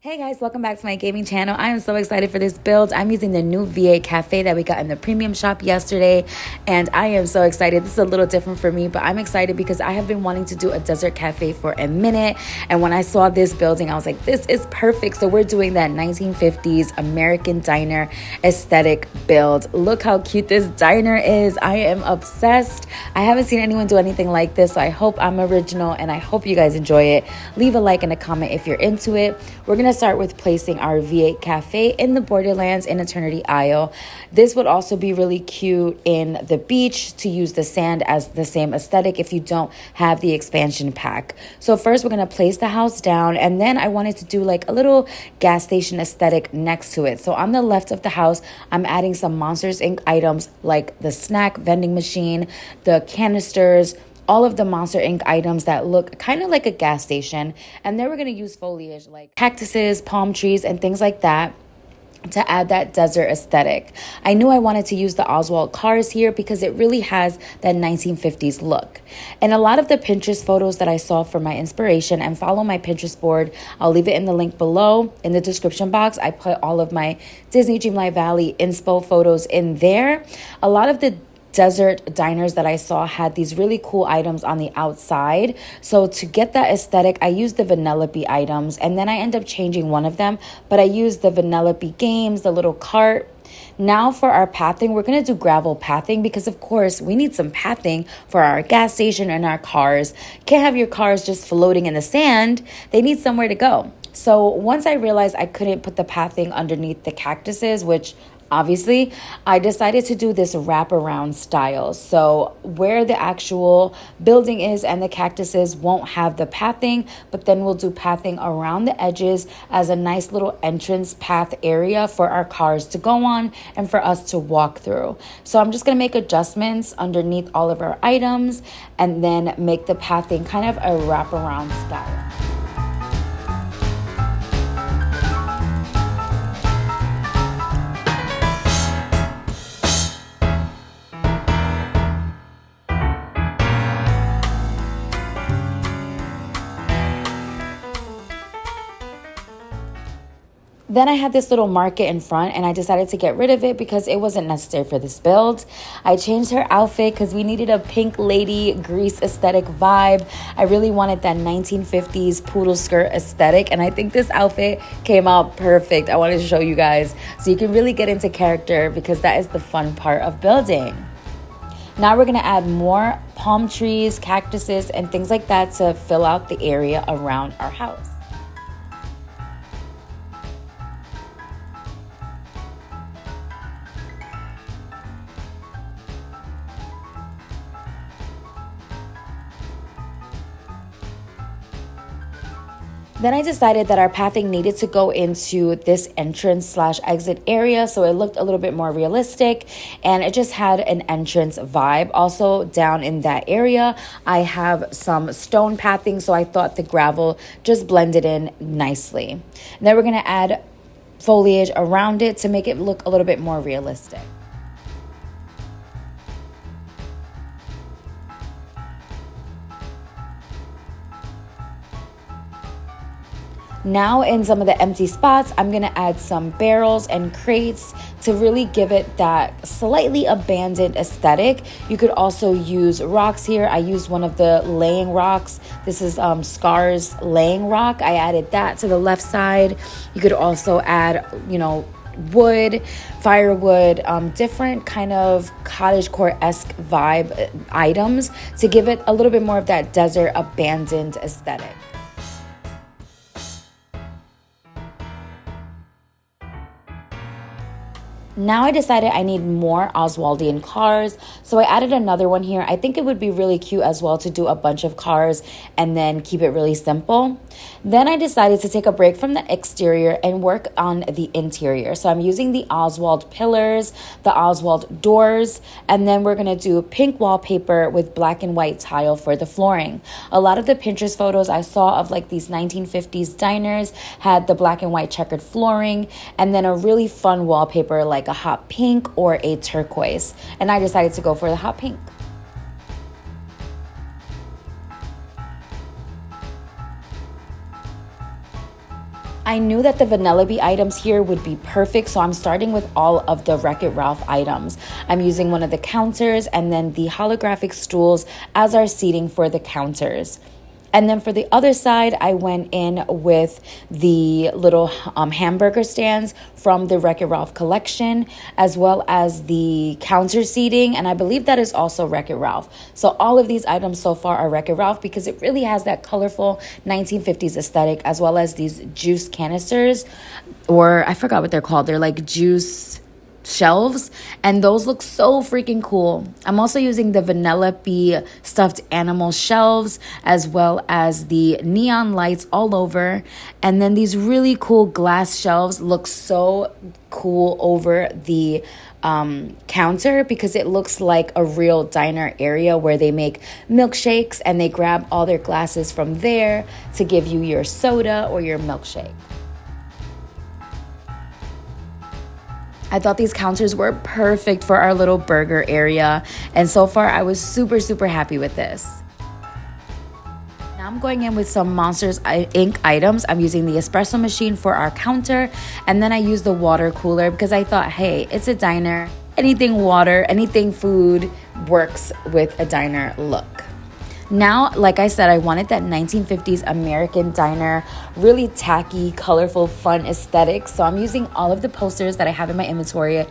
Hey guys, welcome back to my gaming channel. I am so excited for this build. I'm using the new V8 Cafe that we got in the premium shop yesterday, and I am so excited. This is a little different for me, but I'm excited because I have been wanting to do a desert cafe for a minute, and when I saw this building, I was like, this is perfect. So we're doing that 1950s American diner aesthetic build. Look how cute this diner is. I am obsessed. I haven't seen anyone do anything like this, so I hope I'm original, and I hope you guys enjoy it. Leave a like and a comment if you're into it. We're gonna start with placing our V8 Cafe in the Borderlands in Eternity Isle. This would also be really cute in the beach to use the sand as the same aesthetic if you don't have the expansion pack. So first we're gonna place the house down, and then I wanted to do like a little gas station aesthetic next to it. So on the left of the house, I'm adding some Monsters Inc. items like the snack vending machine, the canisters, all of the Monster Inc. items that look kind of like a gas station. And then we're going to use foliage like cactuses, palm trees, and things like that to add that desert aesthetic. I knew I wanted to use the Oswald cars here because it really has that 1950s look. And a lot of the Pinterest photos that I saw for my inspiration, and follow my Pinterest board, I'll leave it in the link below in the description box. I put all of my Disney Dreamlight Valley inspo photos in there. A lot of the desert diners that I saw had these really cool items on the outside. So to get that aesthetic, I used the Vanellope items, and then I end up changing one of them, but I used the Vanellope games, the little cart. Now for our pathing, we're going to do gravel pathing because of course we need some pathing for our gas station and our cars. Can't have your cars just floating in the sand. They need somewhere to go. So once I realized I couldn't put the pathing underneath the cactuses, which obviously, I decided to do this wraparound style. So where the actual building is and the cactuses won't have the pathing, but then we'll do pathing around the edges as a nice little entrance path area for our cars to go on and for us to walk through. So I'm just going to make adjustments underneath all of our items and then make the pathing kind of a wraparound style. Then I had this little market in front, and I decided to get rid of it because it wasn't necessary for this build. I changed her outfit because we needed a pink lady Grease aesthetic vibe. I really wanted that 1950s poodle skirt aesthetic, and I think this outfit came out perfect. I wanted to show you guys so you can really get into character because that is the fun part of building. Now we're going to add more palm trees, cactuses, and things like that to fill out the area around our house. Then I decided that our pathing needed to go into this entrance slash exit area so it looked a little bit more realistic and it just had an entrance vibe. Also down in that area, I have some stone pathing, so I thought the gravel just blended in nicely. And then we're gonna add foliage around it to make it look a little bit more realistic. Now in some of the empty spots, I'm gonna add some barrels and crates to really give it that slightly abandoned aesthetic. You could also use rocks here. I used one of the laying rocks. This is Scar's laying rock. I added that to the left side. You could also add, wood, firewood, different kind of cottagecore-esque vibe items to give it a little bit more of that desert abandoned aesthetic. Now I decided I need more Oswaldian cars, so I added another one here. I think it would be really cute as well to do a bunch of cars and then keep it really simple. Then I decided to take a break from the exterior and work on the interior. So I'm using the Oswald pillars, the Oswald doors, and then we're gonna do pink wallpaper with black and white tile for the flooring. A lot of the Pinterest photos I saw of like these 1950s diners had the black and white checkered flooring and then a really fun wallpaper like a hot pink or a turquoise. And I decided to go for the hot pink. I knew that the Vanellope items here would be perfect, so I'm starting with all of the Wreck-It Ralph items. I'm using one of the counters and then the holographic stools as our seating for the counters. And then for the other side, I went in with the little hamburger stands from the Wreck-It Ralph collection, as well as the counter seating. And I believe that is also Wreck-It Ralph. So all of these items so far are Wreck-It Ralph because it really has that colorful 1950s aesthetic, as well as these juice canisters, or I forgot what they're called. They're like juice shelves, and those look so freaking cool. I'm also using the Vanellope stuffed animal shelves, as well as the neon lights all over, and then these really cool glass shelves look so cool over the counter because it looks like a real diner area where they make milkshakes and they grab all their glasses from there to give you your soda or your milkshake. I thought these counters were perfect for our little burger area, and so far I was super happy with this. Now I'm going in with some Monsters Inc. items. I'm using the espresso machine for our counter, and then I use the water cooler because I thought, hey, it's a diner. Anything water, anything food works with a diner look. Now, like I said, I wanted that 1950s American diner, really tacky, colorful, fun aesthetic. So I'm using all of the posters that I have in my inventory.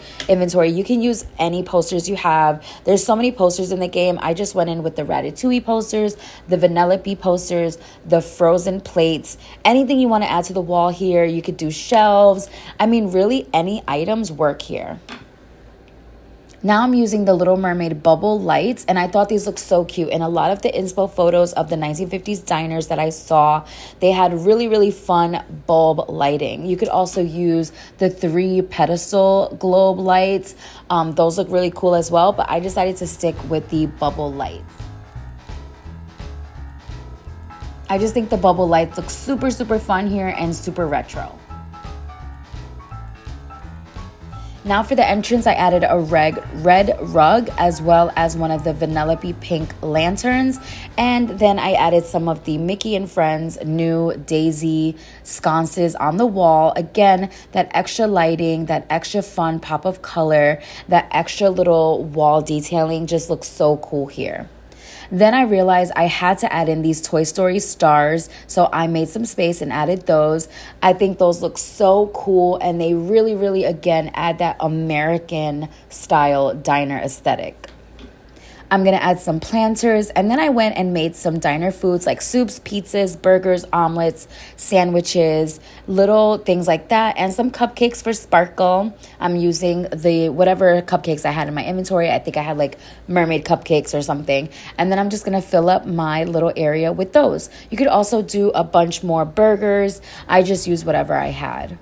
You can use any posters you have. There's so many posters in the game. I just went in with the Ratatouille posters, the Vanellope posters, the Frozen plates, anything you want to add to the wall here. You could do shelves. I mean, really any items work here. Now I'm using the Little Mermaid bubble lights, and I thought these looked so cute. And a lot of the inspo photos of the 1950s diners that I saw, they had really fun bulb lighting. You could also use the 3 pedestal globe lights. Those look really cool as well, but I decided to stick with the bubble lights. I just think the bubble lights look super fun here and super retro. Now for the entrance, I added a red rug as well as one of the Vanellope pink lanterns. And then I added some of the Mickey and Friends new daisy sconces on the wall. Again, that extra lighting, that extra fun pop of color, that extra little wall detailing just looks so cool here. Then I realized I had to add in these Toy Story stars, so I made some space and added those. I think those look so cool, and they really, again, add that American style diner aesthetic. I'm going to add some planters, and then I went and made some diner foods like soups, pizzas, burgers, omelets, sandwiches, little things like that, and some cupcakes for sparkle. I'm using the whatever cupcakes I had in my inventory. I think I had like mermaid cupcakes or something, and then I'm just going to fill up my little area with those. You could also do a bunch more burgers. I just used whatever I had.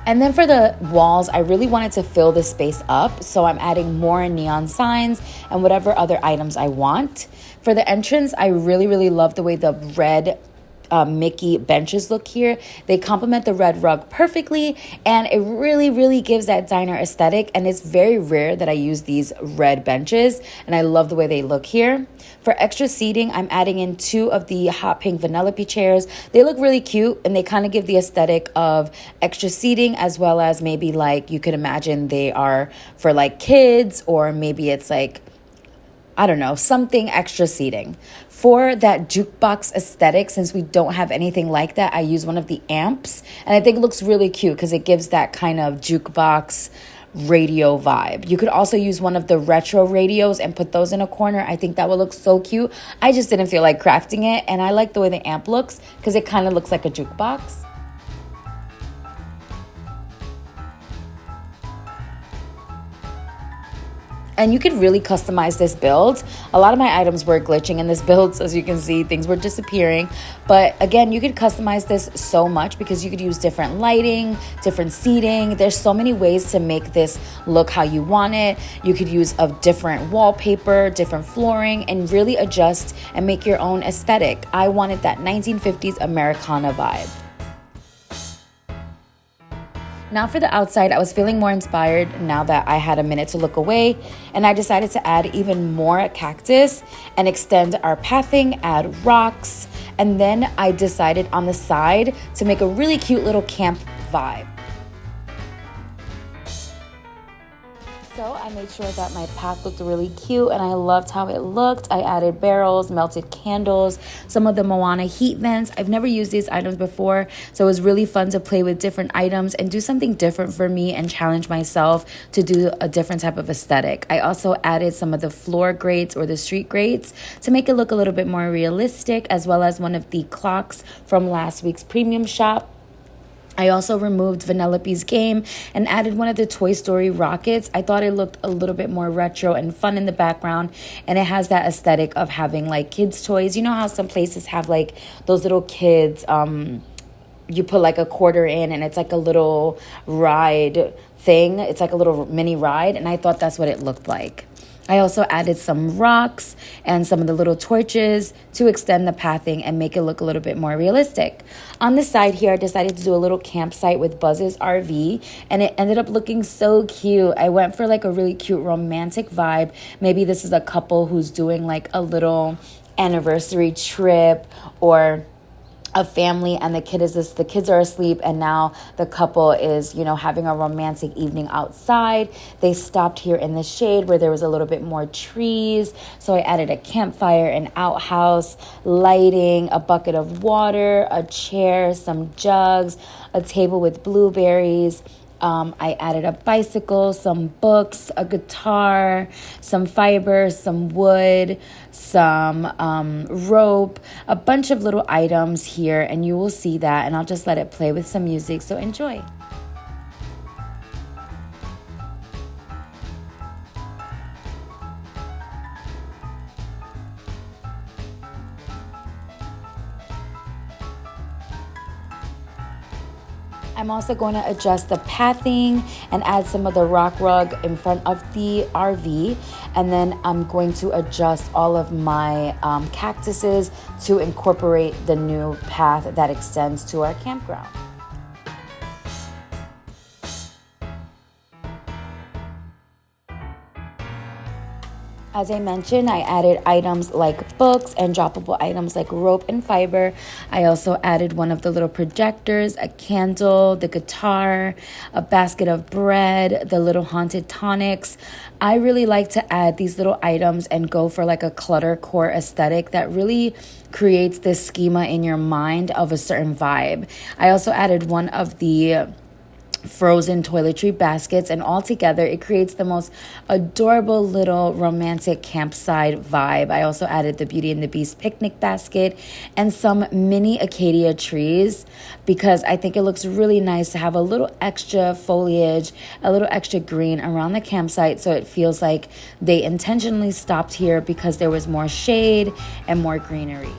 And then for the walls, I really wanted to fill this space up, so I'm adding more neon signs and whatever other items I want. For the entrance, I really love the way the red Mickey benches look here. They complement the red rug perfectly, and it really gives that diner aesthetic, and it's very rare that I use these red benches, and I love the way they look here. For extra seating, I'm adding in 2 of the hot pink Vanellope chairs. They look really cute, and they kind of give the aesthetic of extra seating, as well as maybe like you could imagine they are for like kids, or maybe it's like, I don't know, something extra seating. For that jukebox aesthetic, since we don't have anything like that, I use one of the amps, and I think it looks really cute because it gives that kind of jukebox radio vibe. You could also use one of the retro radios and put those in a corner. I think that would look so cute. I just didn't feel like crafting it, and I like the way the amp looks because it kind of looks like a jukebox. And you could really customize this build. A lot of my items were glitching in this build, so as you can see, things were disappearing. But again, you could customize this so much because you could use different lighting, different seating. There's so many ways to make this look how you want it. You could use a different wallpaper, different flooring, and really adjust and make your own aesthetic. I wanted that 1950s Americana vibe. Now for the outside, I was feeling more inspired now that I had a minute to look away, and I decided to add even more cactus and extend our pathing, add rocks, and then I decided on the side to make a really cute little camp vibe. So I made sure that my path looked really cute and I loved how it looked. I added barrels, melted candles, some of the Moana heat vents. I've never used these items before, so it was really fun to play with different items and do something different for me and challenge myself to do a different type of aesthetic. I also added some of the floor grates or the street grates to make it look a little bit more realistic, as well as one of the clocks from last week's premium shop. I also removed Vanellope's game and added one of the Toy Story rockets. I thought it looked a little bit more retro and fun in the background, and it has that aesthetic of having like kids' toys. You know how some places have like those little kids, you put like a quarter in and it's like a little ride thing. It's like a little mini ride, and I thought that's what it looked like. I also added some rocks and some of the little torches to extend the pathing and make it look a little bit more realistic. On the side here, I decided to do a little campsite with Buzz's RV, and it ended up looking so cute. I went for like a really cute romantic vibe. Maybe this is a couple who's doing like a little anniversary trip, or a family and the kids are asleep, and now the couple is, having a romantic evening outside. They stopped here in the shade where there was a little bit more trees. So I added a campfire, an outhouse, lighting, a bucket of water, a chair, some jugs, a table with blueberries. I added a bicycle, some books, a guitar, some fiber, some wood, some rope, a bunch of little items here, and you will see that, and I'll just let it play with some music, so enjoy. I'm also going to adjust the pathing and add some of the rock rug in front of the RV. And then I'm going to adjust all of my cactuses to incorporate the new path that extends to our campground. As I mentioned, I added items like books and droppable items like rope and fiber. I also added one of the little projectors, a candle, the guitar, a basket of bread, the little haunted tonics. I really like to add these little items and go for like a cluttercore aesthetic that really creates this schema in your mind of a certain vibe. I also added one of the frozen toiletry baskets, and all together it creates the most adorable little romantic campsite vibe. I also added the Beauty and the Beast picnic basket and some mini acacia trees because I think it looks really nice to have a little extra foliage, a little extra green around the campsite, so it feels like they intentionally stopped here because there was more shade and more greenery.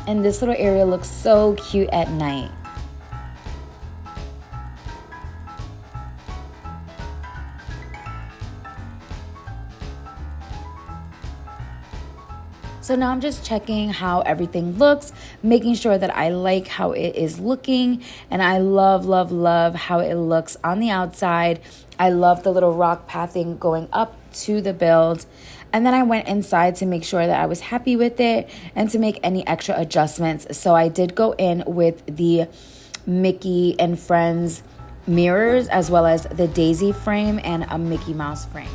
And this little area looks so cute at night. So now I'm just checking how everything looks, making sure that I like how it is looking. And I love, love, love how it looks on the outside. I love the little rock pathing going up to the build. And then I went inside to make sure that I was happy with it and to make any extra adjustments. So I did go in with the Mickey and Friends mirrors, as well as the Daisy frame and a Mickey Mouse frame.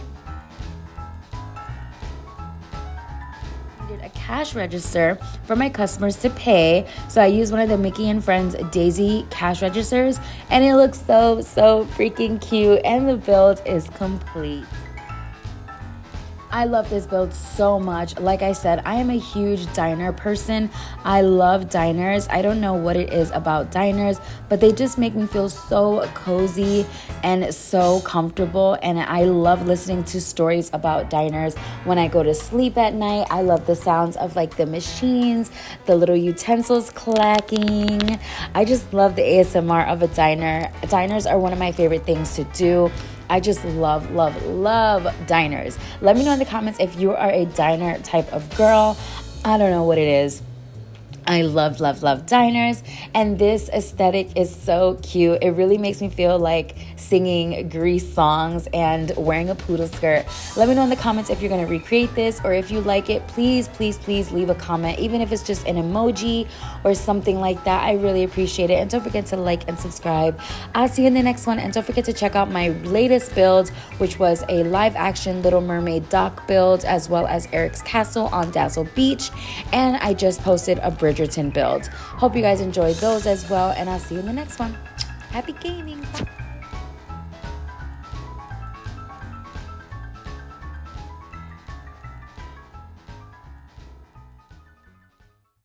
I did a cash register for my customers to pay. So I used one of the Mickey and Friends Daisy cash registers, and it looks so, so freaking cute, and the build is complete. I love this build so much. Like I said, I am a huge diner person. I love diners. I don't know what it is about diners, but they just make me feel so cozy and so comfortable. And I love listening to stories about diners when I go to sleep at night. I love the sounds of like the machines, the little utensils clacking. I just love the ASMR of a diner. Diners are one of my favorite things to do. I just love, love, love diners. Let me know in the comments if you are a diner type of girl. I don't know what it is. I love, love, love diners. And this aesthetic is so cute. It really makes me feel like singing Grease songs and wearing a poodle skirt. Let me know in the comments if you're going to recreate this, or if you like it. Please, please, please leave a comment, even if it's just an emoji or something like that. I really appreciate it. And don't forget to like and subscribe. I'll see you in the next one. And don't forget to check out my latest build, which was a live action Little Mermaid dock build, as well as Eric's castle on Dazzle Beach. And I just posted a Bridgerton build. Hope you guys enjoyed those as well, and I'll see you in the next one. Happy gaming. Bye.